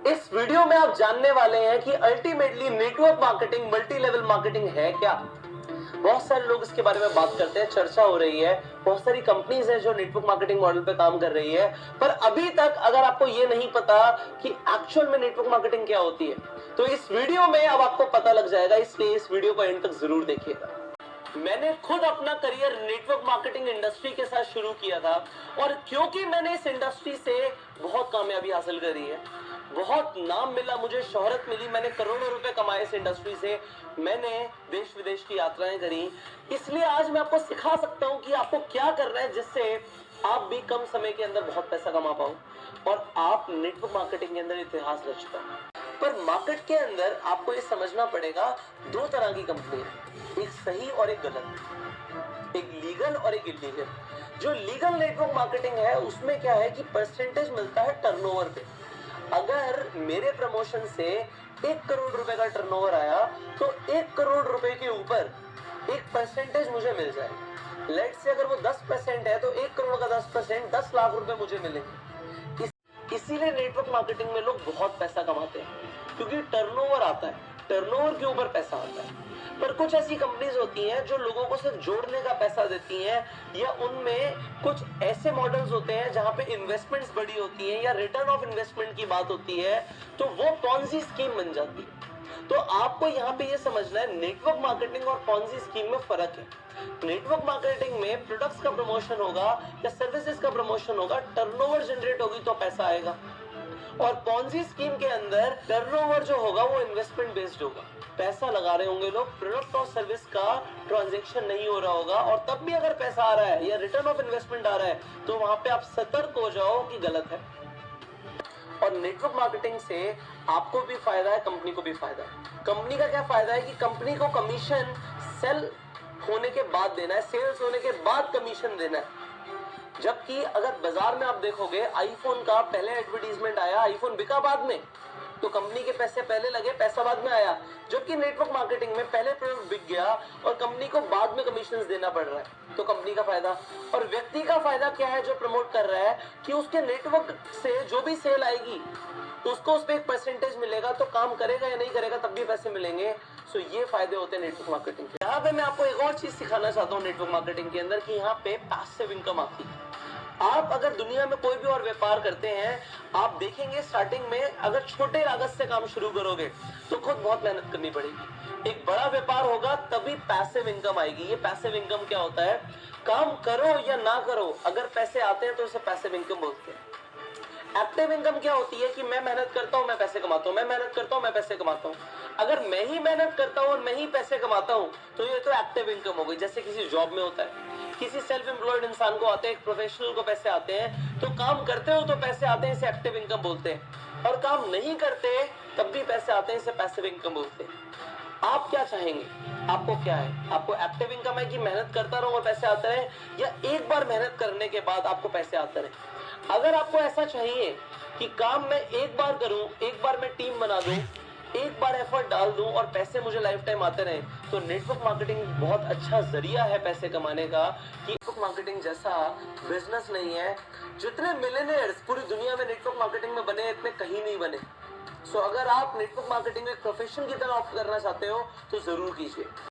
इस वीडियो में आप जानने वाले हैं कि ultimately network marketing, multi level marketing है क्या। बहुत सारे लोग इसके बारे में बात करते हैं, चर्चा हो रही है, बहुत सारी कंपनीज हैं जो नेटवर्क मार्केटिंग मॉडल पे काम कर रही है, पर अभी तक अगर आपको ये नहीं पता कि एक्चुअल में नेटवर्क मार्केटिंग क्या होती है, तो इस वीडियो में अब आपको पता लग जाएगा, इसलिए इस वीडियो को एंड तक जरूर देखिएगा। मैंने खुद अपना करियर नेटवर्क मार्केटिंग इंडस्ट्री के साथ शुरू किया था, और क्योंकि मैंने इस इंडस्ट्री से बहुत कामयाबी हासिल करी है, बहुत नाम मिला, मुझे शोहरत मिली, मैंने करोड़ों रुपए कमाए इस इंडस्ट्री से, मैंने देश विदेश की यात्राएं करी, इसलिए आज मैं आपको सिखा सकता हूं कि आपको क्या करना है जिससे आप भी कम समय के अंदर बहुत पैसा कमा पाओ और आप नेटवर्क मार्केटिंग के अंदर इतिहास रच पाओ। पर मार्केट के अंदर आपको ये समझना पड़ेगा, दो तरह की कंपनी है, एक सही और एक गलत, एक लीगल और एक इलीगल। जो लीगल नेटवर्क मार्केटिंग है उसमें क्या है कि परसेंटेज मिलता है टर्नओवर पे। अगर मेरे प्रमोशन से 1 करोड़ रुपए का टर्नओवर आया तो 1 करोड़ रुपए के ऊपर एक परसेंटेज मुझे मिल जाए। लेट से अगर वो 10% है तो 1 करोड़ का 10% 10 लाख रुपए मुझे मिलेंगे। इसीलिए नेटवर्क मार्केटिंग में लोग बहुत पैसा कमाते हैं, क्योंकि टर्नओवर आता है, टर्नओवर के ऊपर पैसा आता है। पर कुछ ऐसी कंपनीज होती हैं जो लोगों को सिर्फ जोड़ने का पैसा देती हैं, या उनमें कुछ ऐसे मॉडल्स होते हैं जहां पे इन्वेस्टमेंट्स बड़ी होती हैं या रिटर्न ऑफ इन्वेस्टमेंट की बात होती है, तो वो पॉन्जी स्कीम बन जाती है। तो आपको यहाँ पे ये समझना है, नेटवर्क मार्केटिंग और पॉन्जी स्कीम में फर्क है। नेटवर्क मार्केटिंग में प्रोडक्ट्स का प्रमोशन होगा या सर्विसेज का प्रमोशन होगा, टर्नओवर जनरेट होगी तो पैसा आएगा। और पॉन्जी स्कीम के अंदर टर्नओवर जो होगा वो इन्वेस्टमेंट बेस्ड होगा, पैसा लगा रहे होंगे लोग, प्रोडक्ट और सर्विस का ट्रांजैक्शन नहीं हो रहा होगा, और तब भी अगर पैसा आ रहा है या रिटर्न ऑफ इन्वेस्टमेंट आ रहा है तो वहां पे आप सतर्क हो जाओ कि गलत है। और नेटवर्क मार्केटिंग से आपको भी फायदा है, कंपनी को भी फायदा है। कंपनी का क्या फायदा है कि कंपनी को कमीशन सेल होने के बाद देना है, सेल्स होने के बाद कमीशन देना है। जबकि अगर बाजार में आप देखोगे, आईफोन का पहले एडवर्टीजमेंट आया, आईफोन बिका बाद में, तो कंपनी के पैसे पहले लगे, पैसा बाद में आया। जबकि नेटवर्क मार्केटिंग में पहले प्रोडक्ट बिक गया और कंपनी को बाद में कमीशन देना पड़ रहा है, तो कंपनी का फायदा। और व्यक्ति का फायदा क्या है जो प्रमोट कर रहा है, कि उसके नेटवर्क से जो भी सेल आएगी उसको उस पर एक परसेंटेज मिलेगा, तो काम करेगा या नहीं करेगा तब भी पैसे मिलेंगे। सो ये फायदे होते हैं नेटवर्क मार्केटिंग के। यहाँ पे मैं आपको एक और चीज सिखाना चाहता हूँ नेटवर्क मार्केटिंग के अंदर, कि यहाँ पे पैसिव इनकम आती है। आप अगर दुनिया में कोई भी और व्यापार करते हैं, आप देखेंगे स्टार्टिंग में अगर छोटे लागत से काम शुरू करोगे तो खुद बहुत मेहनत करनी पड़ेगी। एक बड़ा व्यापार होगा तभी पैसिव इनकम आएगी। ये पैसिव इनकम क्या होता है, काम करो या ना करो, अगर पैसे आते हैं तो उसे पैसिव इनकम बोलते हैं। एक्टिव इनकम क्या होती है कि मैं मेहनत करता हूं, मैं पैसे कमाता हूं, मैं मेहनत करता हूं, मैं पैसे कमाता हूं। अगर मैं ही मेहनत करता हूं और मैं ही पैसे कमाता हूं तो ये तो एक्टिव इनकम हो गई। जैसे किसी जॉब में होता है, किसी सेल्फ एम्प्लॉयड इंसान को आते हैं, एक प्रोफेशनल को पैसे आते हैं, तो काम करते हो तो पैसे आते हैं, इसे एक्टिव इनकम बोलते हैं। और काम नहीं करते तब भी पैसे आते हैं, इसे पैसिव इनकम बोलते हैं। आप क्या चाहेंगे, आपको क्या है, आपको एक्टिव इनकम है कि मेहनत करता रहूं और पैसे आते रहे, या एक बार मेहनत करने के बाद आपको पैसे आते रहे? अगर आपको ऐसा चाहिए कि काम मैं एक बार करूं, एक बार मैं टीम बना दूं, एक बार एफर्ट डाल दूं और पैसे मुझे लाइफ टाइम आते रहे, तो नेटवर्क मार्केटिंग बहुत अच्छा जरिया है पैसे कमाने का। कि नेटवर्क मार्केटिंग जैसा बिजनेस नहीं है। जितने मिलियनेयर्स पूरी दुनिया में नेटवर्क मार्केटिंग में बने, इतने कहीं नहीं बने। सो अगर आप नेटवर्क मार्केटिंग में एक प्रोफेशन की तरह ऑप्ट करना चाहते हो तो जरूर कीजिए।